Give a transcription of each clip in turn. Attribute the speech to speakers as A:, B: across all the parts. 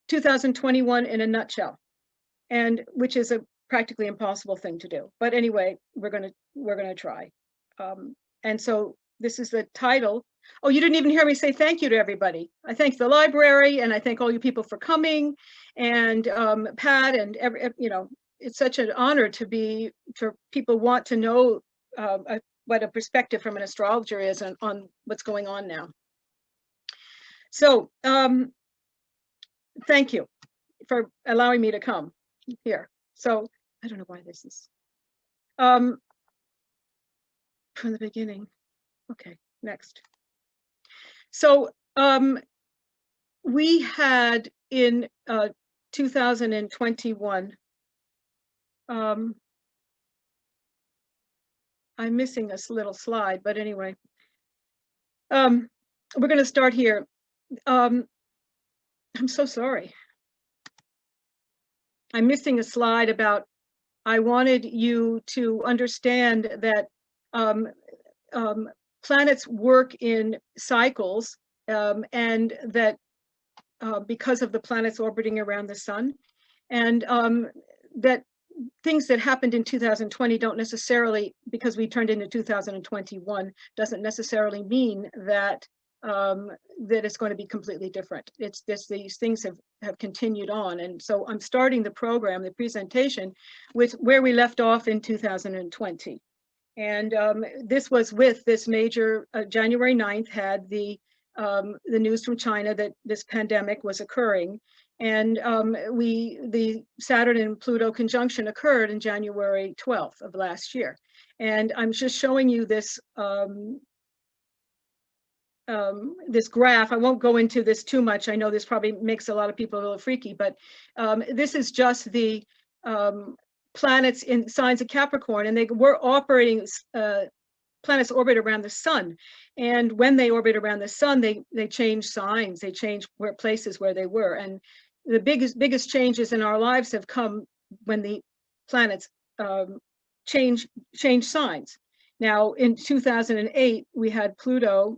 A: 2021 in a nutshell, and which is a practically impossible thing to do. But anyway, we're gonna try. And so this is the title. Oh, you didn't even hear me say thank you to everybody. I thank the library, and I thank all you people for coming, and Pat, and it's such an honor for people want to know what a perspective from an astrologer is on what's going on now. So thank you for allowing me to come here. So I don't know why this is from the beginning. Okay, next. So we had in 2021, I'm missing this little slide, but anyway, we're going to start here. I'm so sorry. I'm missing a slide about, I wanted you to understand that planets work in cycles, and that because of the planets orbiting around the sun, and that things that happened in 2020 don't necessarily, because we turned into 2021, doesn't necessarily mean that that it's going to be completely different. It's just these things have continued on. And so I'm starting the program, the presentation, with where we left off in 2020. And this was with this major, January 9th had the news from China that this pandemic was occurring. And the Saturn and Pluto conjunction occurred in January 12th of last year. And I'm just showing you this this graph. I won't go into this too much. I know this probably makes a lot of people a little freaky, but this is just the planets in signs of Capricorn, and they were operating, planets orbit around the sun. And when they orbit around the sun, they change signs, they change places where they were. And the biggest changes in our lives have come when the planets change signs. Now, in 2008, we had Pluto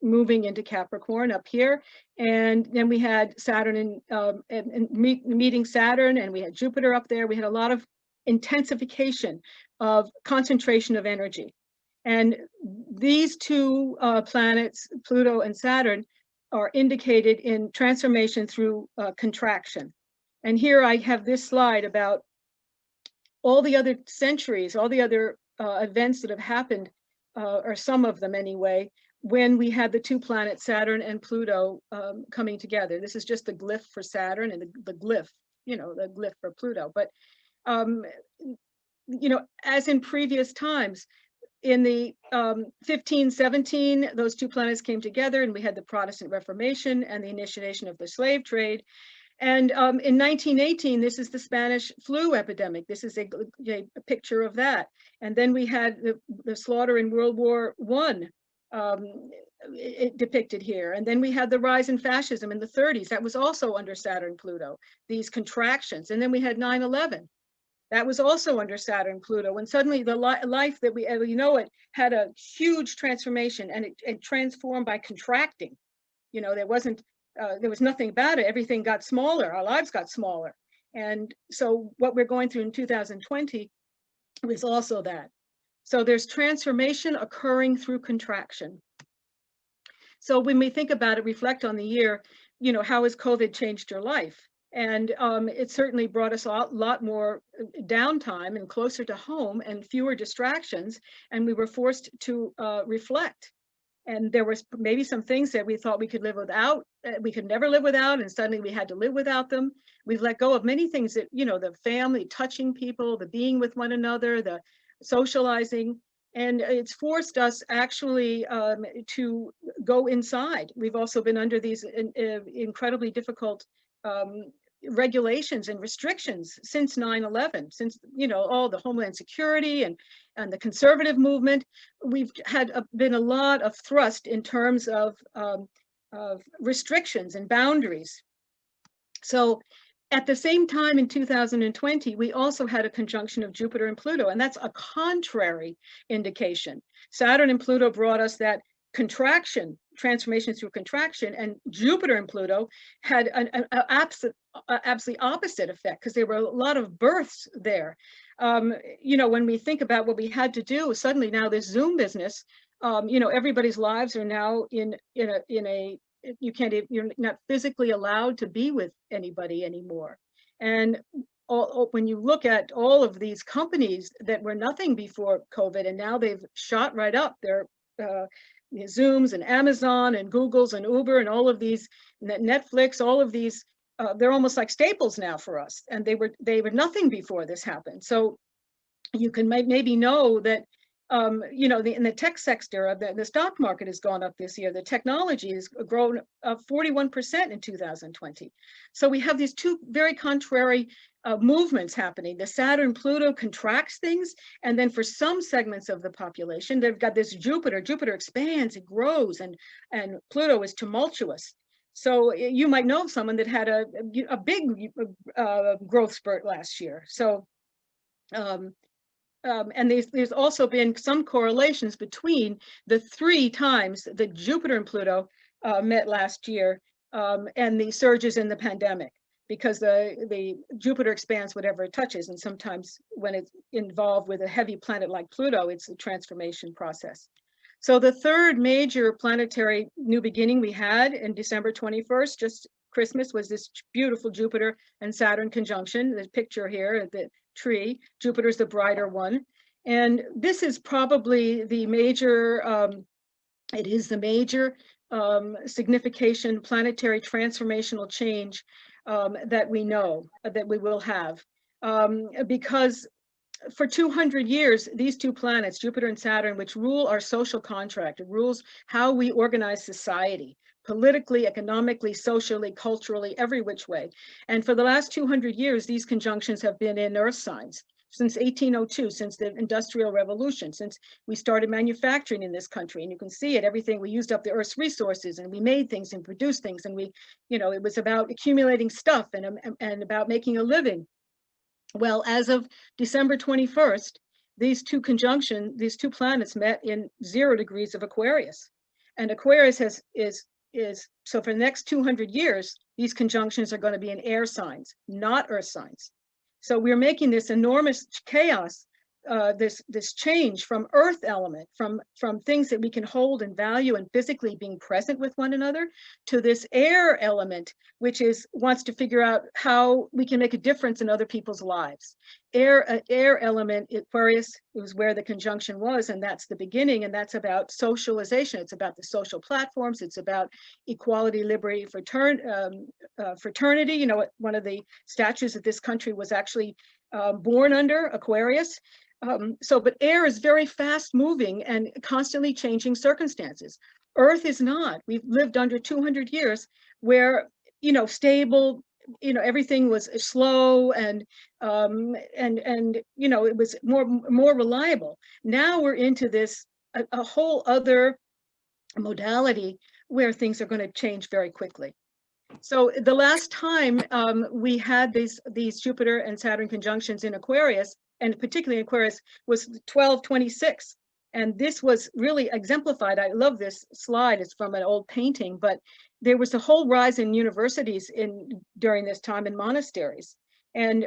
A: moving into Capricorn up here, and then we had Saturn and meeting Saturn, and we had Jupiter up there. We had a lot of intensification of concentration of energy, and these two planets, Pluto and Saturn, are indicated in transformation through contraction. And here I have this slide about all the other centuries, all the other events that have happened, or some of them anyway, when we had the two planets, Saturn and Pluto, coming together. This is just the glyph for Saturn and the glyph, the glyph for Pluto. But, as in previous times, in the 1517, those two planets came together, and we had the Protestant Reformation and the initiation of the slave trade. And in 1918, this is the Spanish flu epidemic. This is a picture of that. And then we had the slaughter in World War I depicted here. And then we had the rise in fascism in the 30s. That was also under Saturn, Pluto, these contractions. And then we had 9/11. That was also under Saturn, Pluto, when suddenly the life that we know it had a huge transformation, and it transformed by contracting. There was nothing about it. Everything got smaller. Our lives got smaller. And so what we're going through in 2020 was also that. So there's transformation occurring through contraction. So when we think about it, reflect on the year, how has COVID changed your life? And it certainly brought us a lot more downtime and closer to home and fewer distractions. And we were forced to reflect. And there was maybe some things that we thought we could live without, we could never live without, and suddenly we had to live without them. We've let go of many things that, the family, touching people, the being with one another, the socializing, and it's forced us actually to go inside. We've also been under these incredibly difficult regulations and restrictions since 9/11, since all the Homeland Security and the conservative movement. We've had been a lot of thrust in terms of restrictions and boundaries. So at the same time in 2020, we also had a conjunction of Jupiter and Pluto, and that's a contrary indication. Saturn and Pluto brought us that contraction transformation through contraction, and Jupiter and Pluto had an absolutely opposite effect, because there were a lot of births there. When we think about what we had to do, suddenly now this Zoom business, everybody's lives are now in a you're not physically allowed to be with anybody anymore. And when you look at all of these companies that were nothing before COVID, and now they've shot right up, they're Zooms and Amazon and Googles and Uber and all of these, Netflix, all of these, they're almost like staples now for us. And they were nothing before this happened. So you can maybe know that in the tech sector, the stock market has gone up this year. The technology has grown 41% in 2020. So we have these two very contrary movements happening. The Saturn-Pluto contracts things, and then for some segments of the population, they've got this Jupiter. Jupiter expands, it grows, and Pluto is tumultuous. So you might know someone that had a big growth spurt last year. So. And there's also been some correlations between the 3 times that Jupiter and Pluto met last year and the surges in the pandemic, because the Jupiter expands whatever it touches, and sometimes when it's involved with a heavy planet like Pluto, it's a transformation process. So the third major planetary new beginning we had in December 21st, just Christmas, was this beautiful Jupiter and Saturn conjunction. The picture here, the tree, Jupiter's the brighter one. And this is probably the major, it is the major signification planetary transformational change that we know that we will have. Because for 200 years, these two planets, Jupiter and Saturn, which rule our social contract, it rules how we organize society, politically, economically, socially, culturally, every which way. And for the last 200 years, these conjunctions have been in earth signs. Since 1802, since the Industrial Revolution, since we started manufacturing in this country. And you can see it, everything, we used up the earth's resources, and we made things and produced things. And it was about accumulating stuff and about making a living. Well, as of December 21st, these two planets met in 0 degrees of Aquarius. And Aquarius so for the next 200 years, these conjunctions are going to be in air signs, not earth signs. So we're making this enormous chaos, this change from earth element, from things that we can hold and value and physically being present with one another, to this air element, which wants to figure out how we can make a difference in other people's lives. Air element, Aquarius, was where the conjunction was, and that's the beginning, and that's about socialization. It's about the social platforms. It's about equality, liberty, fraternity. One of the statues of this country was actually born under Aquarius. But air is very fast moving and constantly changing circumstances. Earth is not. We've lived under 200 years where, stable, everything was slow and it was more reliable. Now we're into this, a whole other modality where things are going to change very quickly. So the last time we had these Jupiter and Saturn conjunctions in Aquarius, and particularly in Aquarius, was 1226. And this was really exemplified. I love this slide. It's from an old painting, but there was a whole rise in universities during this time, in monasteries. And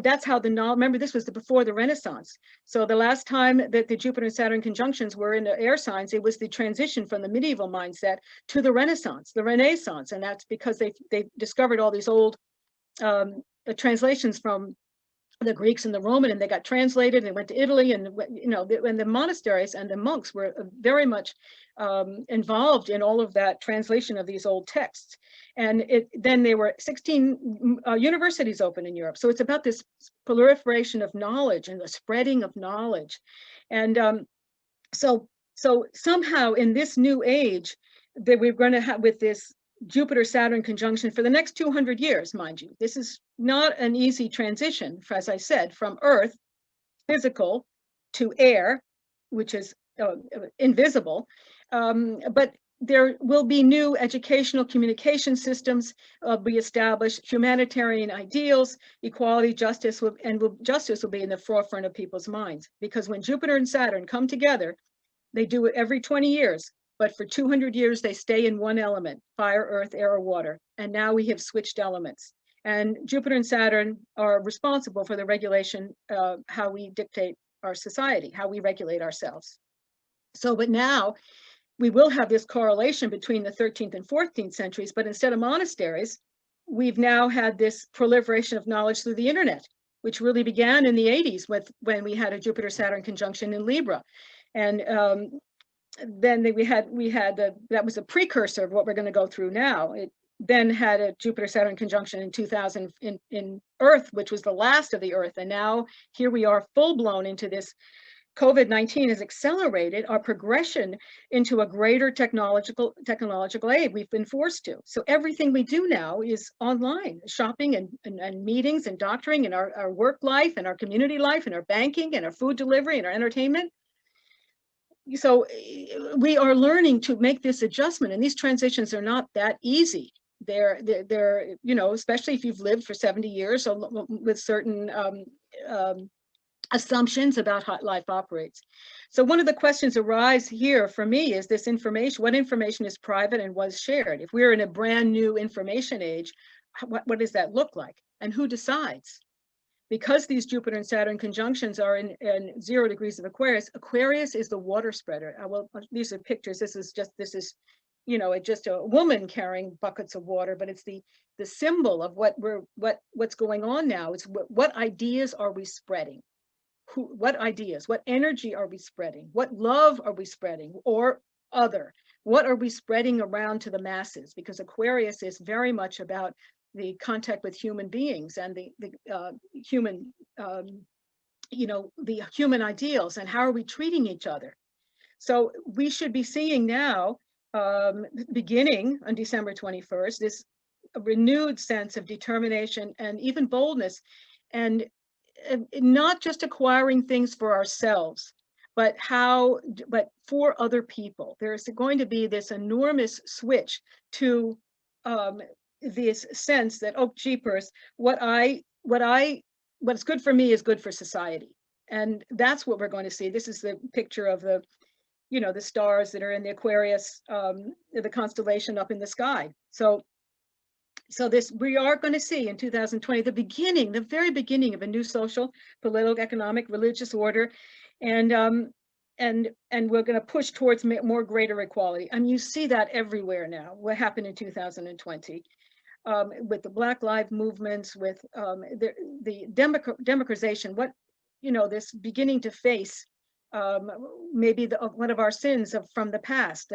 A: that's how remember, this was before the Renaissance. So the last time that the Jupiter and Saturn conjunctions were in the air signs, it was the transition from the medieval mindset to the Renaissance. And that's because they discovered all these old translations from the Greeks and the Roman, and they got translated and went to Italy, and and the monasteries and the monks were very much involved in all of that translation of these old texts. And then there were 16 universities open in Europe. So it's about this proliferation of knowledge and the spreading of knowledge. And so somehow in this new age that we're going to have with this Jupiter-Saturn conjunction for the next 200 years, mind you. This is not an easy transition, as I said, from Earth, physical, to air, which is invisible. But there will be new educational communication systems be established, humanitarian ideals, equality, justice, justice will be in the forefront of people's minds. Because when Jupiter and Saturn come together, they do it every 20 years. but for 200 years, they stay in one element, fire, earth, air, or water. And now we have switched elements. And Jupiter and Saturn are responsible for the regulation of how we dictate our society, how we regulate ourselves. So, but now we will have this correlation between the 13th and 14th centuries, but instead of monasteries, we've now had this proliferation of knowledge through the internet, which really began in the 80s when we had a Jupiter-Saturn conjunction in Libra. And then that was a precursor of what we're going to go through now. It then had a Jupiter-Saturn conjunction in 2000 in Earth, which was the last of the Earth. And now here we are full blown into this. COVID-19 has accelerated our progression into a greater technological aid. We've been forced to. So everything we do now is online, shopping and meetings and doctoring and our work life and our community life and our banking and our food delivery and our entertainment. So we are learning to make this adjustment, and these transitions are not that easy. They're especially if you've lived for 70 years with certain assumptions about how life operates. So one of the questions arise here for me is this information, what information is private and was shared? If we're in a brand new information age, what does that look like? And who decides? Because these Jupiter and Saturn conjunctions are in 0 degrees of Aquarius, Aquarius is the water spreader. These are pictures. This is just a woman carrying buckets of water, but it's the symbol of what's going on now. It's what ideas are we spreading? What ideas, what energy are we spreading? What love are we spreading, or other? What are we spreading around to the masses? Because Aquarius is very much about the contact with human beings and the human, the human ideals, and how are we treating each other? So we should be seeing now, beginning on December 21st, this renewed sense of determination and even boldness, and not just acquiring things for ourselves, but for other people. There's going to be this enormous switch to this sense that, oh, jeepers, what's good for me is good for society. And that's what we're going to see. This is the picture of the stars that are in the Aquarius, the constellation up in the sky. So this, we are going to see in 2020, the very beginning of a new social, political, economic, religious order. And we're going to push towards more greater equality. I mean, you see that everywhere now. What happened in 2020 with the Black Lives movements, with the democratization, this beginning to face maybe one of our sins from the past,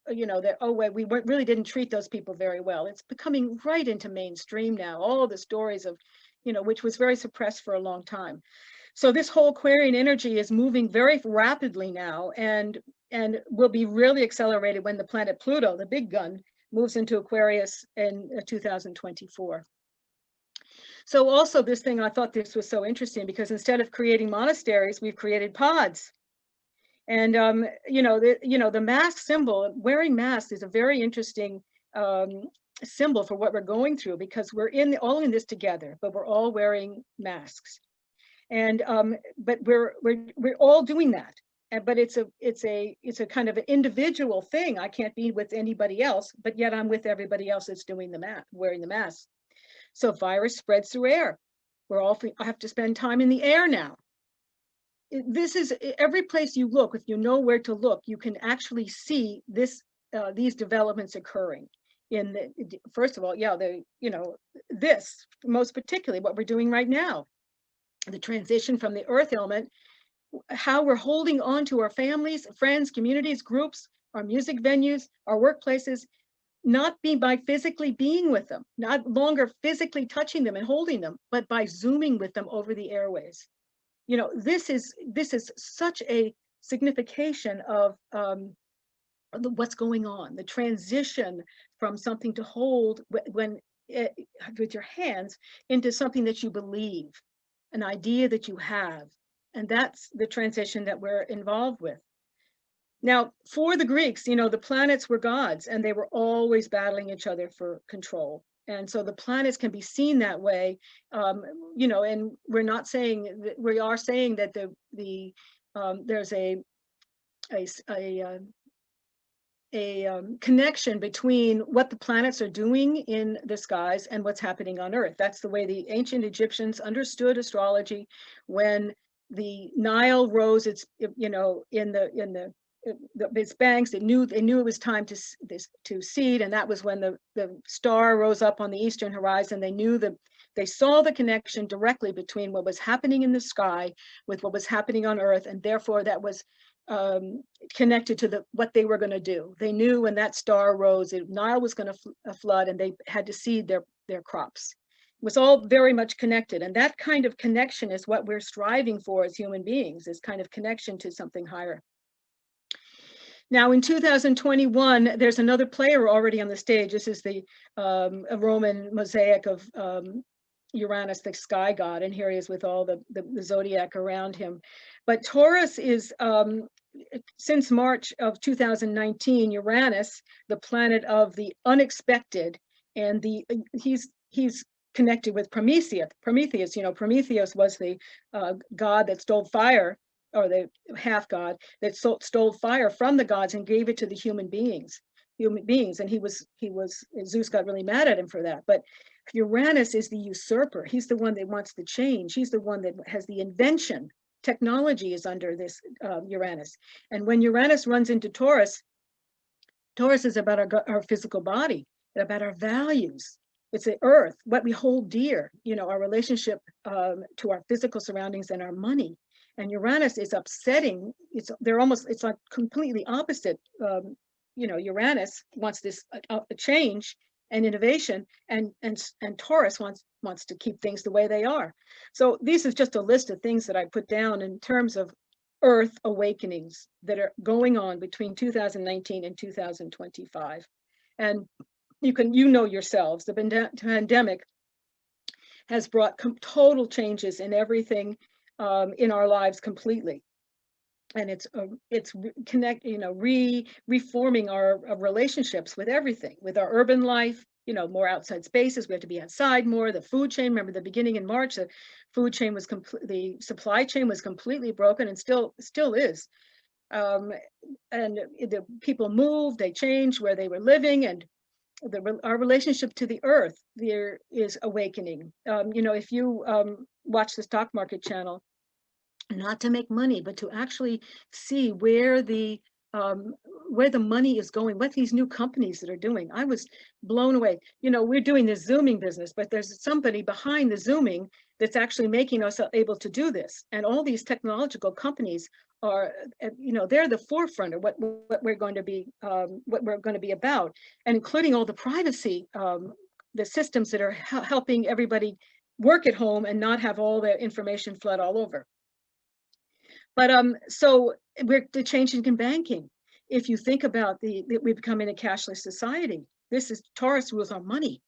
A: we really didn't treat those people very well. It's becoming right into mainstream now, all the stories of, which was very suppressed for a long time. So this whole Aquarian energy is moving very rapidly now, and will be really accelerated when the planet Pluto, the big gun, moves into Aquarius in 2024. So also this thing, I thought this was so interesting, because instead of creating monasteries, we've created pods. And the mask symbol, wearing masks, is a very interesting symbol for what we're going through, because we're all in this together, but we're all wearing masks. And but we're all doing that. But it's a kind of an individual thing. I can't be with anybody else, but yet I'm with everybody else that's doing wearing the mask. So virus spreads through air. I have to spend time in the air now. This is every place you look. If you know where to look, you can actually see these developments occurring. First of all, this most particularly what we're doing right now, the transition from the earth element, how we're holding on to our families, friends, communities, groups, our music venues, our workplaces, not by physically being with them, not longer physically touching them and holding them, but by Zooming with them over the airways. This is such a signification of what's going on, the transition from something to hold with your hands into something that you believe, an idea that you have. And that's the transition that we're involved with. Now, for the Greeks, the planets were gods, and they were always battling each other for control. And so the planets can be seen that way, and we are saying that there's a connection between what the planets are doing in the skies and what's happening on Earth. That's the way the ancient Egyptians understood astrology. When the Nile rose, its in its banks, they knew it was time to seed, and that was when the star rose up on the eastern horizon. They saw the connection directly between what was happening in the sky with what was happening on Earth, and therefore that was connected to what they were going to do. They knew when that star rose, the Nile was going to flood, and they had to seed their crops. It was all very much connected, and that kind of connection is what we're striving for as human beings, this kind of connection to something higher. Now, in 2021, there's another player already on the stage. This is a Roman mosaic of Uranus, the sky god, and here he is with all the zodiac around him. But Taurus is, since March of 2019, Uranus, the planet of the unexpected, and he's connected with Prometheus. Prometheus was the god that stole fire, or the half god that stole fire from the gods and gave it to the human beings. And Zeus got really mad at him for that. But Uranus is the usurper. He's the one that wants to change. He's the one that has the invention. Technology is under this Uranus. And when Uranus runs into Taurus, Taurus is about our physical body, about our values. It's the earth, what we hold dear, our relationship to our physical surroundings and our money. And Uranus is upsetting. It's like completely opposite. Uranus wants this change and innovation, and Taurus wants to keep things the way they are. So this is just a list of things that I put down in terms of Earth awakenings that are going on between 2019 and 2025. And you know yourselves, the pandemic has brought total changes in everything in our lives completely. And it's reforming our relationships with everything, with our urban life, more outside spaces. We have to be outside more. The food chain, remember the beginning in March, the food chain was the supply chain was completely broken, and still is. And the people moved, they changed where they were living, and our relationship to the earth there is awakening. If you watch the stock market channel, not to make money, but to actually see where the money is going, what these new companies that are doing. I was blown away. We're doing this Zooming business, but there's somebody behind the Zooming that's actually making us able to do this. And all these technological companies are, they're the forefront of what we're going to be, about, and including all the privacy, the systems that are helping everybody work at home and not have all their information flood all over. But so we're changing in banking. If you think about we're becoming a cashless society. Taurus rules our money.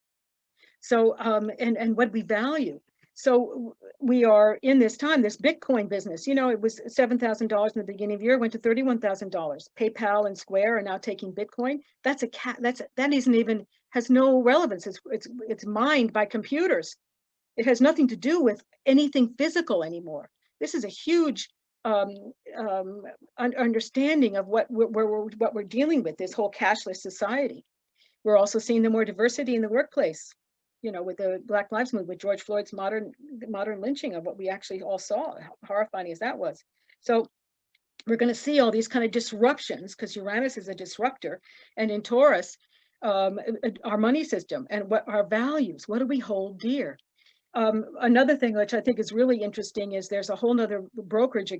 A: So and what we value. So we are in this time, this Bitcoin business. It was $7,000 in the beginning of the year, went to $31,000. PayPal and Square are now taking Bitcoin. That isn't even, has no relevance. It's mined by computers. It has nothing to do with anything physical anymore. This is a huge understanding of what we're dealing with, this whole cashless society. We're also seeing the more diversity in the workplace, with the Black Lives Movement, with George Floyd's modern lynching of what we actually all saw, how horrifying as that was. So we're going to see all these kind of disruptions, because Uranus is a disruptor, and in Taurus, our money system and what our values, what do we hold dear? Another thing which I think is really interesting is there's a whole nother brokerage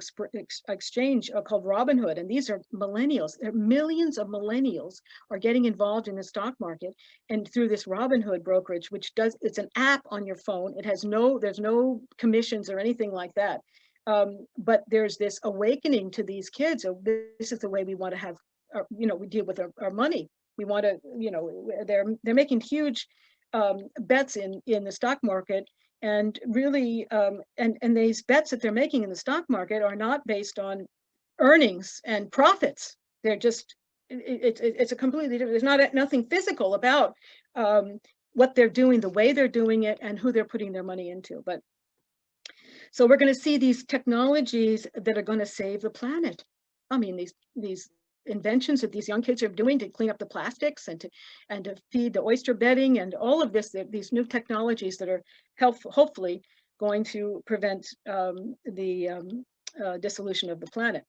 A: exchange called Robinhood, and these are millennials. Millions of millennials are getting involved in the stock market, and through this Robinhood brokerage, it's an app on your phone. There's no commissions or anything like that. But there's this awakening to these kids. So this is the way we want to have, we deal with our money. We want to, they're making huge bets in the stock market. And really, and these bets that they're making in the stock market are not based on earnings and profits. They're just, it's a completely different, there's nothing physical about what they're doing, the way they're doing it, and who they're putting their money into. But so we're going to see these technologies that are going to save the planet. I mean, these inventions that these young kids are doing to clean up the plastics and to feed the oyster bedding and all of this, these new technologies that are hopefully going to prevent the dissolution of the planet.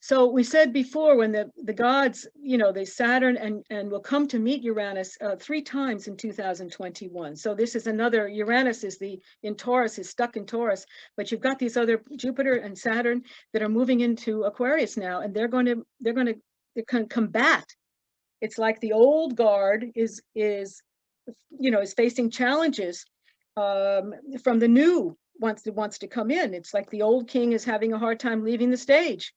A: So we said before, when the gods, the Saturn and will come to meet Uranus 3 times in 2021. So this is another, Uranus is in Taurus, is stuck in Taurus, but you've got these other Jupiter and Saturn that are moving into Aquarius now, and they're going to combat. It's like the old guard is facing challenges from the new wants to come in. It's like the old king is having a hard time leaving the stage.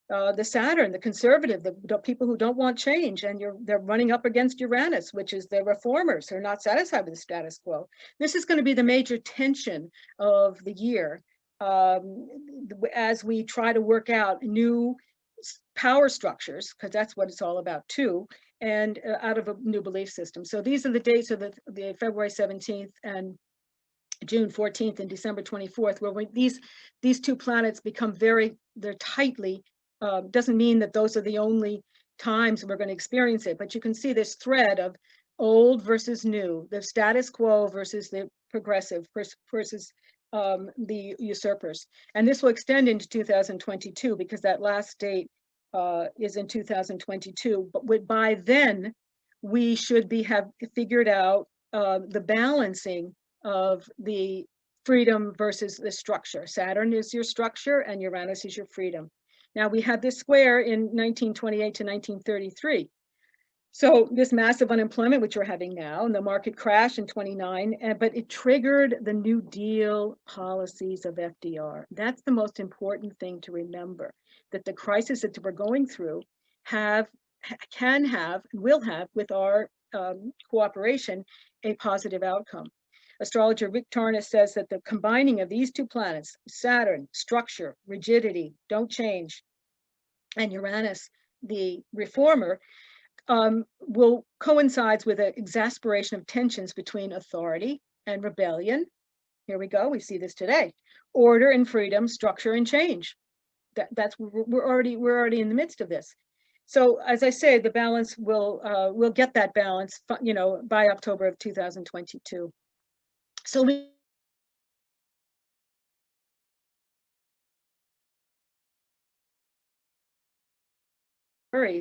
A: The Saturn, the conservative, the people who don't want change, and they're running up against Uranus, which is the reformers who are not satisfied with the status quo. This is going to be the major tension of the year as we try to work out new power structures, because that's what it's all about too, and out of a new belief system. So these are the dates of the February 17th and June 14th and December 24th, where these 2 planets become they're tightly. Doesn't mean that those are the only times we're going to experience it, but you can see this thread of old versus new, the status quo versus the progressive versus the usurpers. And this will extend into 2022 because that last date is in 2022. But by then, we should have figured out the balancing of the freedom versus the structure. Saturn is your structure and Uranus is your freedom. Now, we had this square in 1928 to 1933. So this massive unemployment, which we're having now, and the market crash in 29, but it triggered the New Deal policies of FDR. That's the most important thing to remember, that the crisis that we're going through will have, with our cooperation, a positive outcome. Astrologer Rick Tarnas says that the combining of these 2 planets, Saturn, structure, rigidity, don't change, and Uranus, the reformer, will coincide with an exasperation of tensions between authority and rebellion. Here we go. We see this today. Order and freedom, structure and change. We're already in the midst of this. So as I say, the balance we'll get that balance, by October of 2022. So we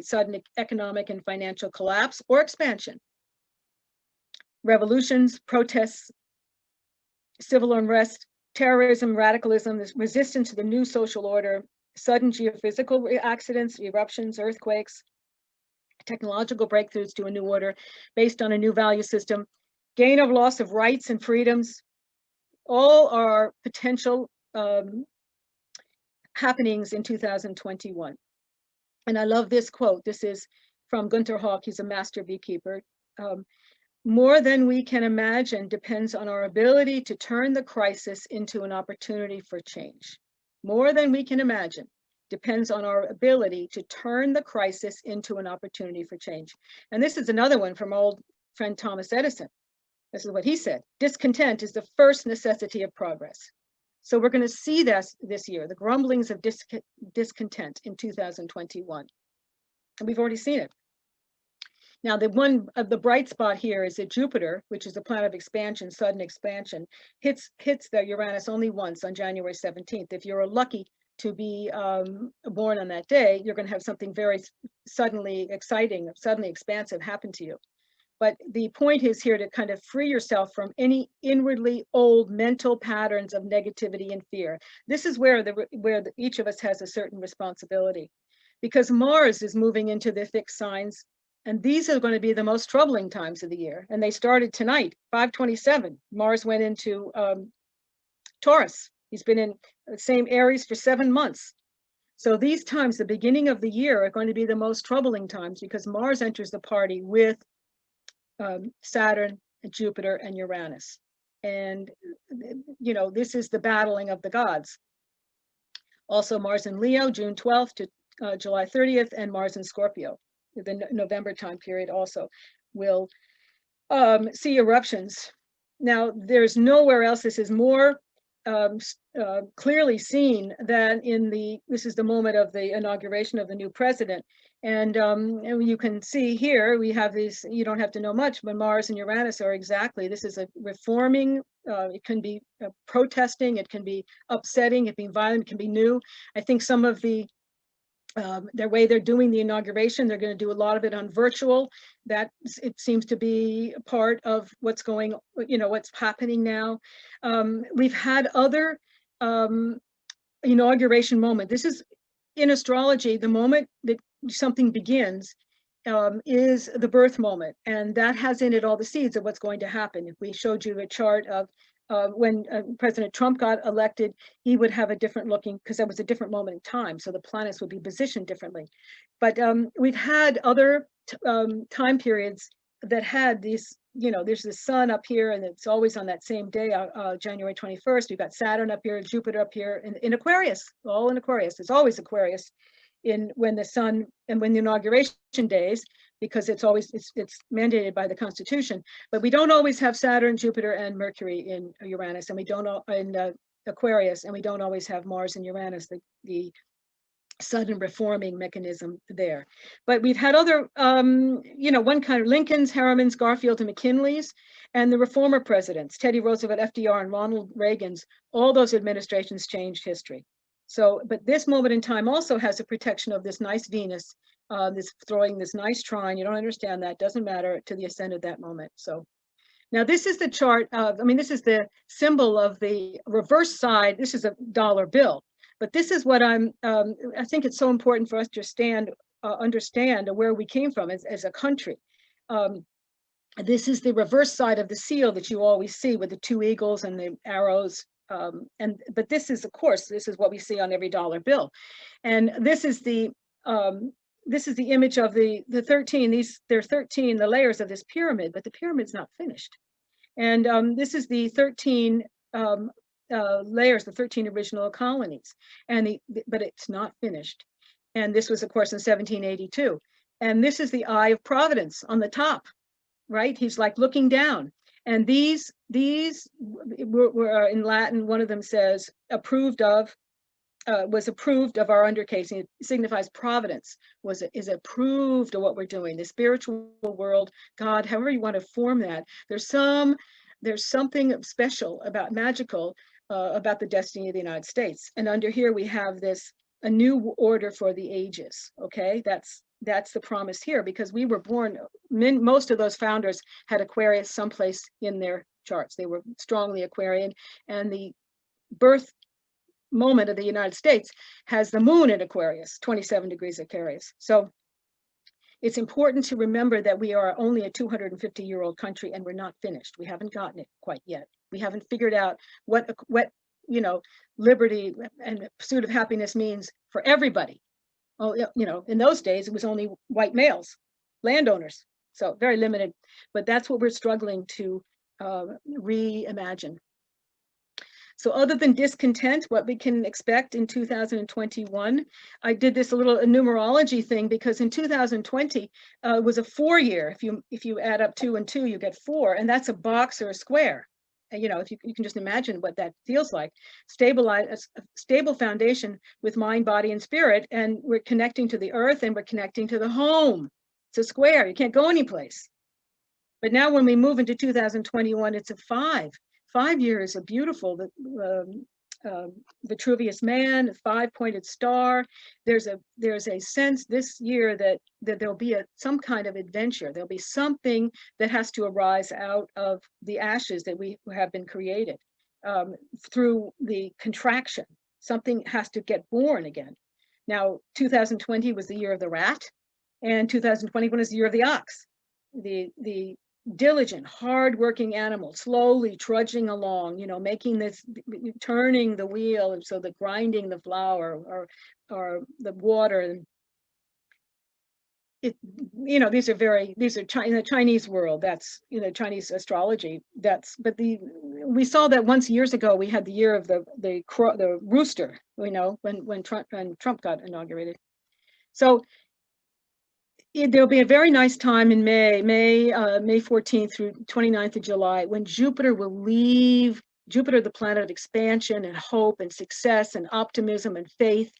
A: sudden economic and financial collapse or expansion, revolutions, protests, civil unrest, terrorism, radicalism, this resistance to the new social order, sudden geophysical accidents, eruptions, earthquakes, technological breakthroughs to a new order based on a new value system, gain or loss of rights and freedoms, all are potential happenings in 2021. And I love this quote. This is from Gunter Hawk. He's a master beekeeper. More than we can imagine depends on our ability to turn the crisis into an opportunity for change. More than we can imagine depends on our ability to turn the crisis into an opportunity for change. And this is another one from old friend Thomas Edison. This is what he said: discontent is the first necessity of progress. So we're going to see this year, the grumblings of discontent in 2021. And we've already seen it. Now, the bright spot here is that Jupiter, which is a planet of expansion, sudden expansion, hits the Uranus only once on January 17th. If you're lucky to be born on that day, you're going to have something very suddenly exciting, suddenly expansive happen to you. But the point is here to kind of free yourself from any inwardly old mental patterns of negativity and fear. This is where each of us has a certain responsibility, because Mars is moving into the fixed signs, and these are going to be the most troubling times of the year. And they started tonight, 5/27. Mars went into Taurus. He's been in the same Aries for 7 months. So these times, the beginning of the year, are going to be the most troubling times because Mars enters the party with Saturn, Jupiter, and Uranus. And, this is the battling of the gods. Also Mars in Leo, June 12th to July 30th, and Mars in Scorpio. The November time period also will see eruptions. Now, there's nowhere else. This is more clearly seen that this is the moment of the inauguration of the new president. And you can see here, we have these, you don't have to know much, but Mars and Uranus are exactly, this is a reforming, it can be protesting, it can be upsetting, it can be violent, it can be new. I think some of their way they're doing the inauguration, they're going to do a lot of it on virtual. That it seems to be a part of what's going, what's happening now. We've had other inauguration moment. This is in astrology, the moment that something begins is the birth moment, and that has in it all the seeds of what's going to happen. If we showed you a chart of when President Trump got elected, he would have a different looking, because that was a different moment in time, so the planets would be positioned differently. But we've had other time periods that had these, there's the sun up here, and it's always on that same day, January 21st. We've got Saturn up here, Jupiter up here, in Aquarius, all in Aquarius. It's always Aquarius when the sun and when the inauguration days, because it's mandated by the Constitution. But we don't always have Saturn, Jupiter, and Mercury in Uranus, and we don't in Aquarius, and we don't always have Mars and Uranus, the sudden reforming mechanism there. But we've had other, one kind of Lincoln's, Harriman's, Garfield, and McKinley's, and the reformer presidents, Teddy Roosevelt, FDR, and Ronald Reagan's. All those administrations changed history. So, but this moment in time also has a protection of this nice Venus, this throwing this nice trine. You don't understand that, doesn't matter to the ascent of that moment. So now this is the chart of, this is the symbol of the reverse side. This is a dollar bill, but this is what I think it's so important for us to understand where we came from as a country. This is the reverse side of the seal that you always see with the two eagles and the arrows. But this is, of course, this is what we see on every dollar bill. And this is the image of the 13, there are 13, the layers of this pyramid, but the pyramid's not finished. And this is the 13 layers, the 13 original colonies, but it's not finished. And this was, of course, in 1782. And this is the eye of Providence on the top, right? He's like looking down. And these were in Latin. One of them says approved of, was approved of our undertaking. It signifies providence, is approved of what we're doing. The spiritual world, God, however you want to form that. There's something special about magical about the destiny of the United States. And under here we have a new order for the ages. Okay, that's the promise here, because we were born, most of those founders had Aquarius someplace in their charts. They were strongly Aquarian, and the birth moment of the United States has the moon in Aquarius, 27 degrees Aquarius. So it's important to remember that we are only a 250-year-old country, and we're not finished. We haven't gotten it quite yet. We haven't figured out what liberty and pursuit of happiness means for everybody. Oh, in those days, it was only white males, landowners, so very limited. But that's what we're struggling to reimagine. So other than discontent, what we can expect in 2021, I did this a little numerology thing, because in 2020 was a 4 year. If you add up 2 and 2, you get 4, and that's a box or a square. If you can just imagine what that feels like. A stable foundation with mind, body, and spirit, and we're connecting to the earth, and we're connecting to the home. It's a square. You can't go anyplace. But now when we move into 2021, it's a 5. 5 years are beautiful. Vitruvius Man, a 5-pointed star. There's a sense this year that there'll be some kind of adventure. There'll be something that has to arise out of the ashes that we have been created through the contraction. Something has to get born again. Now, 2020 was the year of the rat, and 2021 is the year of the ox. The diligent, hard-working animal, slowly trudging along, making this, turning the wheel, and so the grinding the flour or the water. And these are in the Chinese world. That's Chinese astrology. We saw that once years ago. We had the year of the rooster. When Trump got inaugurated. So there'll be a very nice time in May 14th through 29th of July, when Jupiter will leave Jupiter, the planet of expansion and hope and success and optimism and faith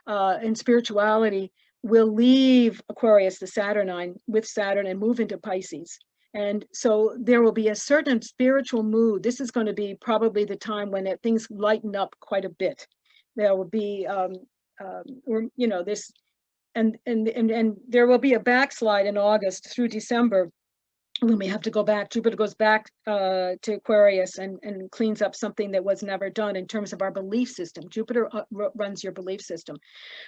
A: and spirituality, will leave Aquarius, the Saturnine, with Saturn and move into Pisces. And so there will be a certain spiritual mood. This is going to be probably the time when things lighten up quite a bit. There will be, this, and there will be a backslide in August through December when we have to go back. Jupiter goes back to Aquarius and cleans up something that was never done in terms of our belief system. Jupiter runs your belief system.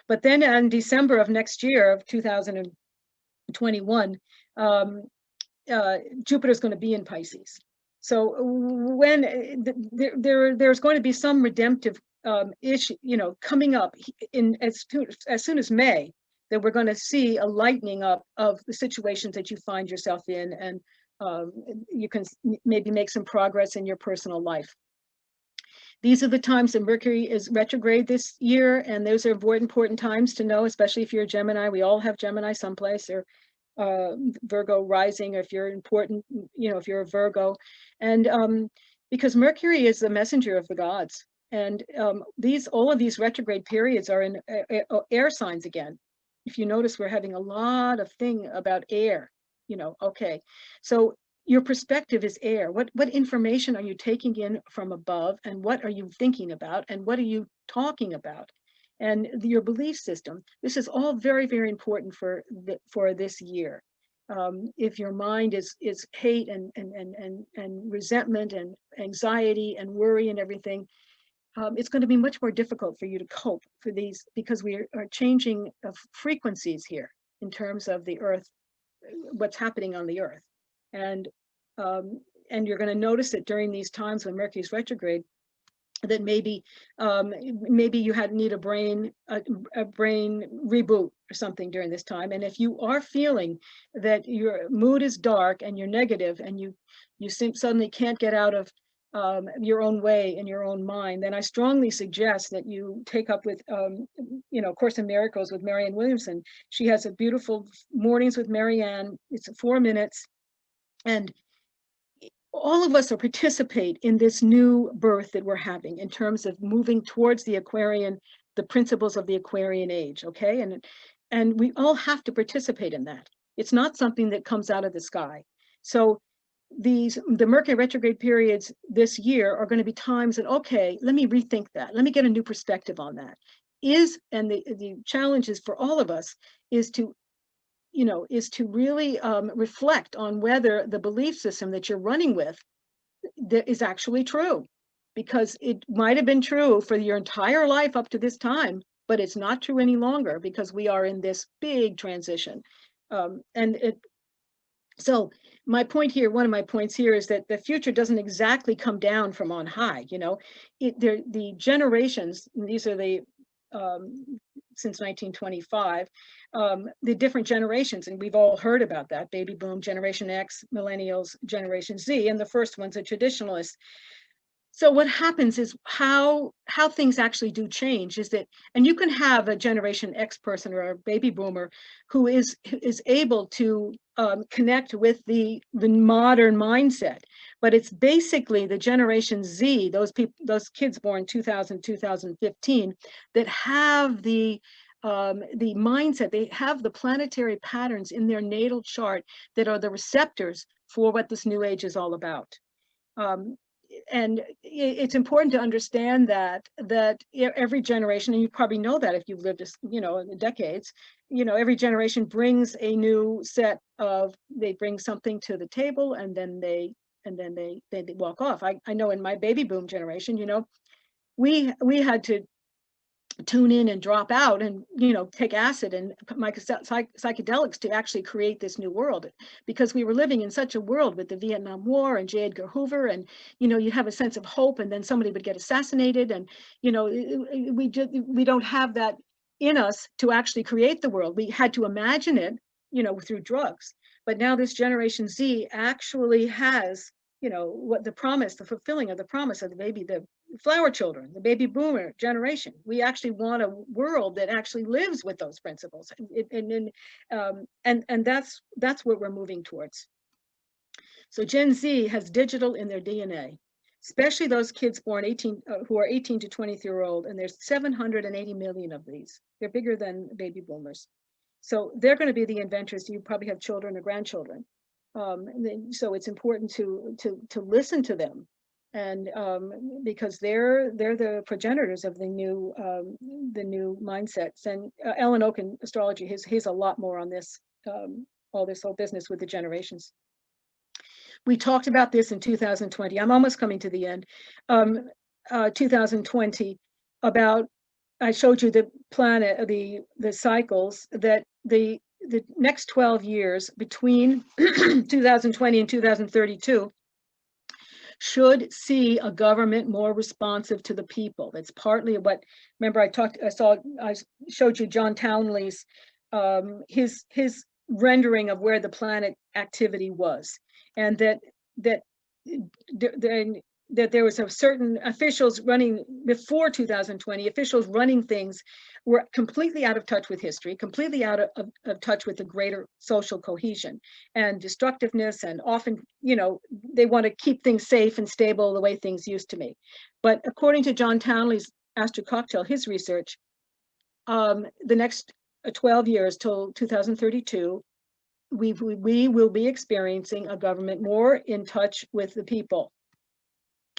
A: But then in December of next year, of 2021, Jupiter is going to be in Pisces. So when there's going to be some redemptive issue, coming up in as soon as May, that we're going to see a lightening up of the situations that you find yourself in, and you can maybe make some progress in your personal life. These are the times that Mercury is retrograde this year, and those are important times to know, especially if you're a Gemini. We all have Gemini someplace, or Virgo rising, or if you're important, if you're a Virgo. And because Mercury is the messenger of the gods, and all of these retrograde periods are in air signs again. If you notice, we're having a lot of thing about air, okay. So your perspective is air. What information are you taking in from above, and what are you thinking about, and what are you talking about? And your belief system. This is all very, very important for this year. If your mind is hate and resentment and anxiety and worry and everything, it's going to be much more difficult for you to cope for these, because we are changing frequencies here in terms of the Earth, what's happening on the Earth. And you're going to notice that during these times when Mercury's retrograde, that maybe you need a brain reboot or something during this time. And if you are feeling that your mood is dark and you're negative, and you suddenly can't get out of your own way in your own mind, then I strongly suggest that you take up with Course in Miracles with Marianne Williamson. She has a beautiful Mornings with Marianne. It's 4 minutes, and all of us are participate in this new birth that we're having in terms of moving towards the Aquarian, the principles of the Aquarian age, okay? And we all have to participate in that. It's not something that comes out of the sky. So the Mercury retrograde periods this year are going to be times that, okay, let me rethink that. Let me get a new perspective on that. And the challenge is for all of us is to really reflect on whether the belief system that you're running with that is actually true, because it might have been true for your entire life up to this time, but it's not true any longer because we are in this big transition. So my point here, one of my points here, is that the future doesn't exactly come down from on high. The generations, these are the since 1925, the different generations, and we've all heard about that: baby boom, Generation X, millennials, Generation Z, and the first one's a traditionalist. So what happens is how things actually do change is that, and you can have a Generation X person or a baby boomer who is able to connect with the modern mindset, but it's basically the Generation Z, those kids born 2000, 2015, that have the mindset, they have the planetary patterns in their natal chart that are the receptors for what this new age is all about. And it's important to understand that every generation, and you probably know that if you've lived, in the decades, every generation brings a new set of, they bring something to the table, and then they walk off. I know in my baby boom generation, we had to tune in and drop out and take acid and psychedelics to actually create this new world, because we were living in such a world with the Vietnam War and J. Edgar Hoover, and you have a sense of hope, and then somebody would get assassinated, and we don't have that in us to actually create the world. We had to imagine it through drugs. But now this Generation Z actually has what the promise, the fulfilling of the promise of the flower children, the baby boomer generation. We actually want a world that actually lives with those principles, and that's what we're moving towards. So Gen Z has digital in their DNA. especially those kids born 18, who are 18 to 23-year-old, and there's 780 million of these. They're bigger than baby boomers. So they're going to be the inventors. You probably have children or grandchildren. So it's important to listen to them, and because they're the progenitors of the new mindsets. And Ellen Oak in Astrology, he's a lot more on this, all this whole business with the generations. We talked about this in 2020. I'm almost coming to the end. 2020, about, I showed you the planet, the cycles, that the next 12 years between 2020 and 2032 should see a government more responsive to the people. That's partly what, remember I showed you John Townley's, his rendering of where the planet activity was, and that there was a certain officials running before 2020, officials running things were completely out of touch with history, completely out of touch with the greater social cohesion and destructiveness. And often, they want to keep things safe and stable the way things used to be. But according to John Townley's Astro Cocktail, his research, the next 12 years till 2032, we will be experiencing a government more in touch with the people.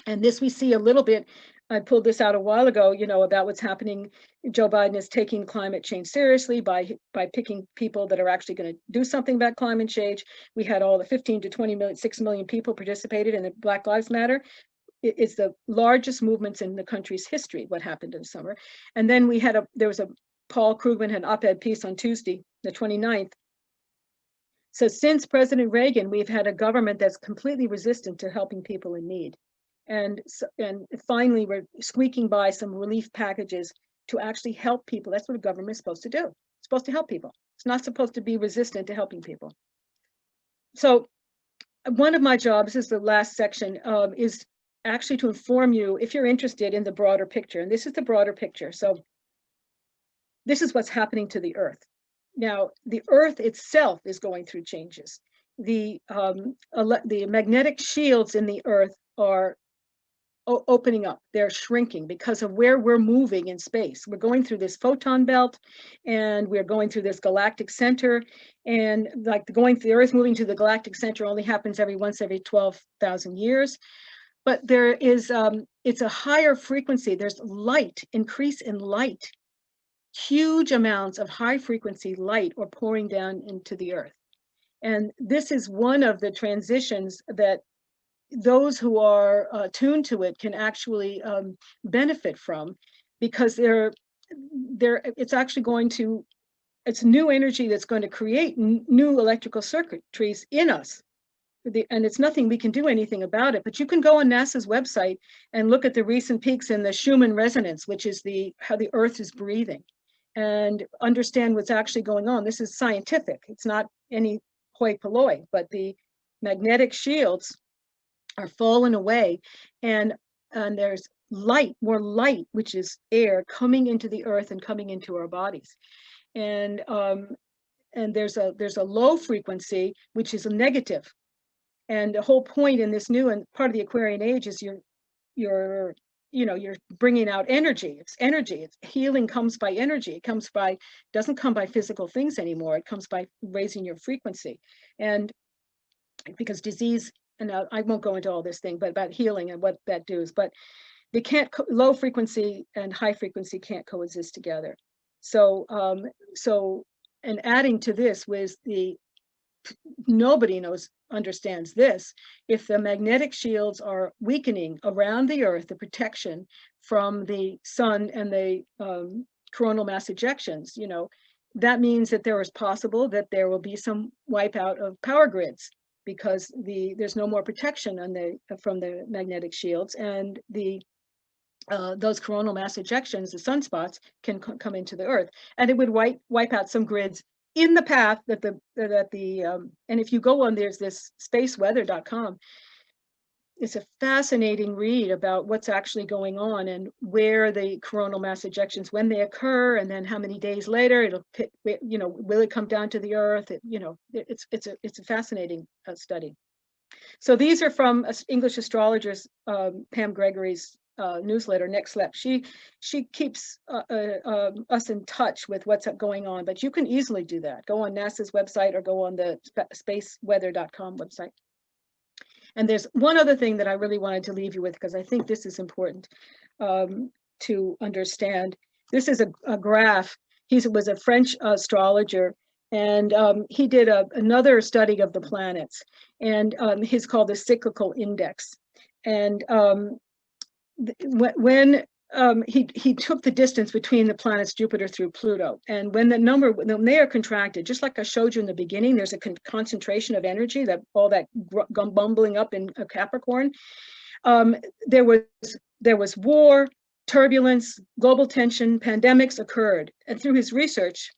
A: And this we see a little bit, I pulled this out a while ago, about what's happening. Joe Biden is taking climate change seriously by picking people that are actually going to do something about climate change. We had all the 15 to 20 million, 6 million people participated in the Black Lives Matter. It's the largest movements in the country's history, what happened in the summer. And then Paul Krugman had an op-ed piece on Tuesday, the 29th. So since President Reagan, we've had a government that's completely resistant to helping people in need. And finally, we're squeaking by some relief packages to actually help people. That's what a government is supposed to do. It's supposed to help people. It's not supposed to be resistant to helping people. So one of my jobs, is the last section, is actually to inform you if you're interested in the broader picture. And this is the broader picture. So this is what's happening to the Earth. Now, the Earth itself is going through changes. The magnetic shields in the Earth are opening up. They're shrinking because of where we're moving in space. We're going through this photon belt, and we're going through this galactic center. And like the Earth moving to the galactic center only happens every 12,000 years. But there is, it's a higher frequency. There's increase in light. Huge amounts of high frequency light are pouring down into the Earth. And this is one of the transitions that those who are tuned to it can actually benefit from, because it's new energy that's going to create new electrical circuitries in us. And it's nothing we can do anything about it, but you can go on NASA's website and look at the recent peaks in the Schumann resonance, which is how the Earth is breathing, and understand what's actually going on. This is scientific. It's not any hoi polloi, but the magnetic shields are falling away, and there's more light, which is air, coming into the Earth and coming into our bodies. And there's a low frequency, which is a negative. And the whole point in this new and part of the Aquarian age is you're bringing out energy. It's energy. It's healing comes by energy. It doesn't come by physical things anymore. It comes by raising your frequency. And because disease, and I won't go into all this thing, but about healing and what that does, but they can't, low frequency and high frequency can't coexist together. So, and adding to this was nobody understands this. If the magnetic shields are weakening around the Earth, the protection from the sun and the coronal mass ejections, that means that there is possible that there will be some wipeout of power grids, because there's no more protection from the magnetic shields, and those coronal mass ejections, the sunspots, can come into the Earth, and it would wipe out some grids in the path and if you go on, there's this spaceweather.com. It's a fascinating read about what's actually going on and where the coronal mass ejections, when they occur, and then how many days later will it come down to the Earth? It's a fascinating study. So these are from English astrologers, Pam Gregory's newsletter, Next Step. She keeps us in touch with what's going on, but you can easily do that. Go on NASA's website or go on the spaceweather.com website. And there's one other thing that I really wanted to leave you with, because I think this is important to understand. This is a graph. He was a French astrologer, and he did another study of the planets, and he's called the cyclical index. And when he took the distance between the planets Jupiter through Pluto, and when when they are contracted, just like I showed you in the beginning, there's a concentration of energy, that all that bumbling up in Capricorn. There was war, turbulence, global tension, pandemics occurred, and through his research,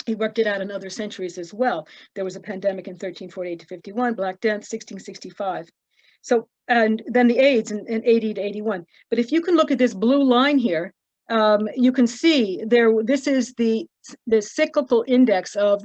A: he worked it out in other centuries as well. There was a pandemic in 1348 to 51, Black Death, 1665. So, and then the AIDS in 80 to 81. But if you can look at this blue line here, you can see there, this is the cyclical index of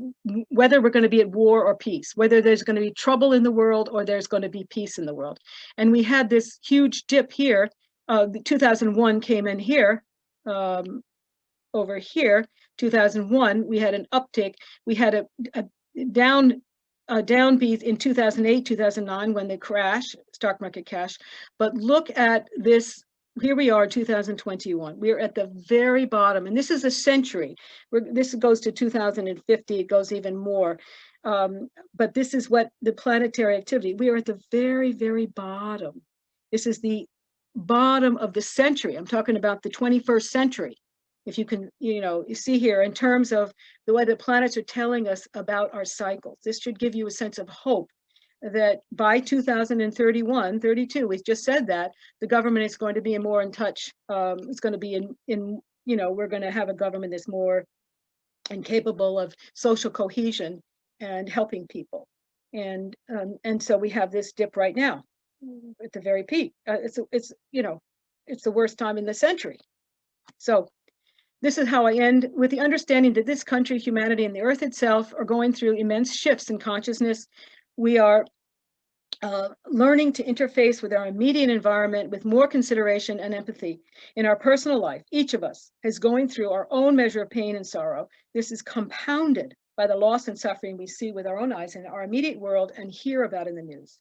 A: whether we're going to be at war or peace, whether there's going to be trouble in the world or there's going to be peace in the world. And we had this huge dip here. 2001 came in here, over here. 2001, we had an uptick. We had a downbeat in 2008, 2009 when the crash, stock market crash. But look at this. Here we are, 2021. We are at the very bottom, and this is a century. This goes to 2050. It goes even more. But this is what the planetary activity. We are at the very, very bottom. This is the bottom of the century. I'm talking about the 21st century. If you can, you see here in terms of the way the planets are telling us about our cycles. This should give you a sense of hope that by 2031, 32, we just said that the government is going to be more in touch. It's going to be we're going to have a government that's more incapable of social cohesion and helping people. And so we have this dip right now at the very peak. It's the worst time in the century. So this is how I end, with the understanding that this country, humanity, and the earth itself are going through immense shifts in consciousness. We are learning to interface with our immediate environment with more consideration and empathy. In our personal life, each of us is going through our own measure of pain and sorrow. This is compounded by the loss and suffering we see with our own eyes in our immediate world and hear about in the news.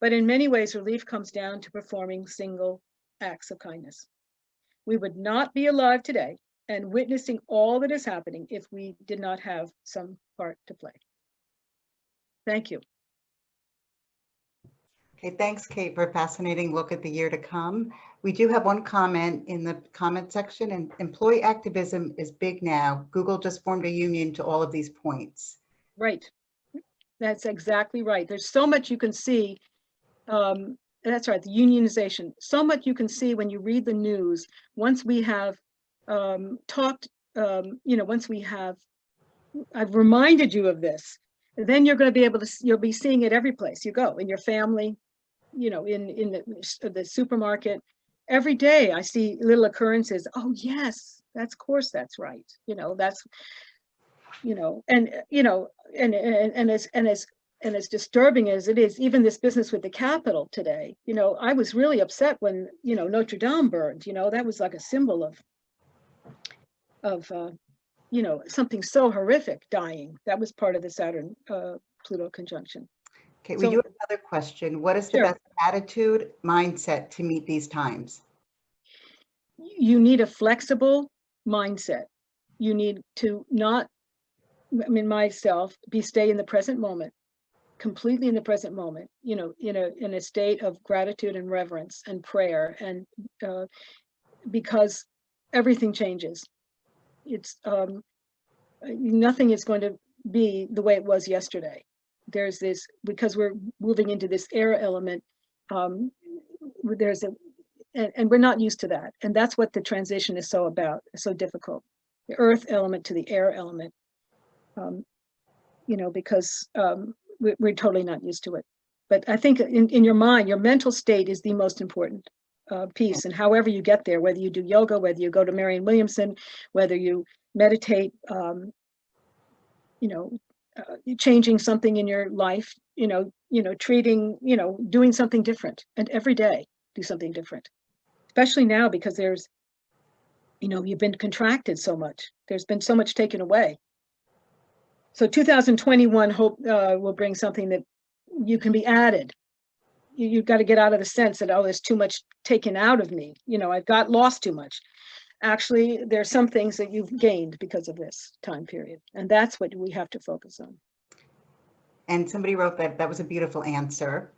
A: But in many ways, relief comes down to performing single acts of kindness. We would not be alive today and witnessing all that is happening if we did not have some part to play. Thank you.
B: Okay, thanks, Kate, for a fascinating look at the year to come. We do have one comment in the comment section, and employee activism is big now. Google just formed a union to all of these points.
A: Right, that's exactly right. There's so much you can see. That's right, the unionization. So much you can see when you read the news. Once we have talked, once we have, I've reminded you of this, then you're going to be able to, you'll be seeing it every place you go, in your family, in the supermarket. Every day I see little occurrences. Oh yes, of course that's right. That's, and as disturbing as it is, even this business with the Capitol today, I was really upset when, Notre Dame burned. That was like a symbol of something so horrific dying. That was part of the Saturn Pluto conjunction.
B: Okay, we do have another question. What is the best attitude, mindset to meet these times?
A: You need a flexible mindset. You need to not, stay in the present moment, completely in the present moment, in a state of gratitude and reverence and prayer, and because everything changes. It's nothing is going to be the way it was yesterday. There's this, because we're moving into this air element, and we're not used to that. And that's what the transition is so so difficult. The earth element to the air element, because we're totally not used to it. But I think in your mind, your mental state is the most important piece. And however you get there, whether you do yoga, whether you go to Marianne Williamson, whether you meditate, changing something in your life, treating, doing something different, and every day do something different, especially now because there's, you've been contracted so much. There's been so much taken away. So 2021 hope will bring something that you can be added. You've got to get out of the sense that, oh, there's too much taken out of me. I've got lost too much. Actually, there's some things that you've gained because of this time period. And that's what we have to focus on.
B: And somebody wrote that was a beautiful answer.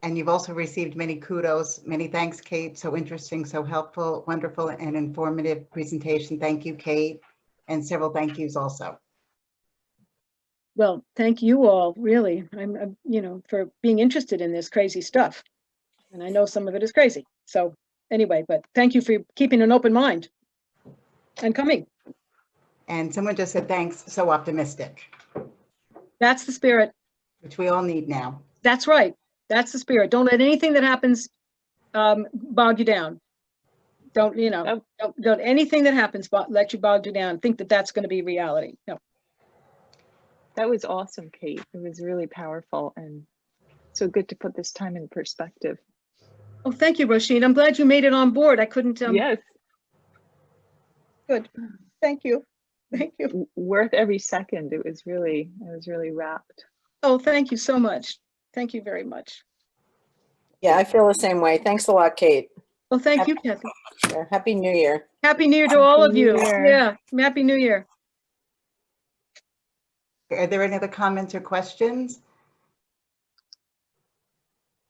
B: And you've also received many kudos. Many thanks, Kate. So interesting, so helpful, wonderful, and informative presentation. Thank you, Kate. And several thank yous also.
A: Well, thank you all, really, I'm for being interested in this crazy stuff. And I know some of it is crazy. So anyway, but thank you for keeping an open mind and coming.
B: And someone just said, thanks, so optimistic.
A: That's the spirit.
B: Which we all need now.
A: That's right. That's the spirit. Don't let anything that happens bog you down. Don't anything that happens let you bog you down. Think that that's going to be reality. No.
C: That was awesome, Kate. It was really powerful and so good to put this time in perspective.
A: Oh, thank you, Roisin. I'm glad you made it on board. I couldn't.
C: Yes.
A: Good. Thank you. Thank you.
C: Worth every second. I was really wrapped.
A: Oh, thank you so much. Thank you very much.
D: Yeah, I feel the same way. Thanks a lot, Kate.
A: Well, thank you, Kathy.
D: Yeah, Happy New Year.
A: Happy New Year to all of you.
C: New Year.
A: Yeah, Happy New Year.
B: Are there any other comments or questions?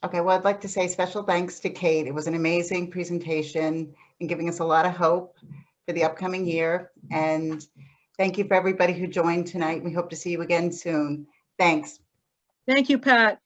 B: Okay, well, I'd like to say special thanks to Kate. It was an amazing presentation and giving us a lot of hope for the upcoming year. And thank you for everybody who joined tonight. We hope to see you again soon. Thanks.
A: Thank you, Pat.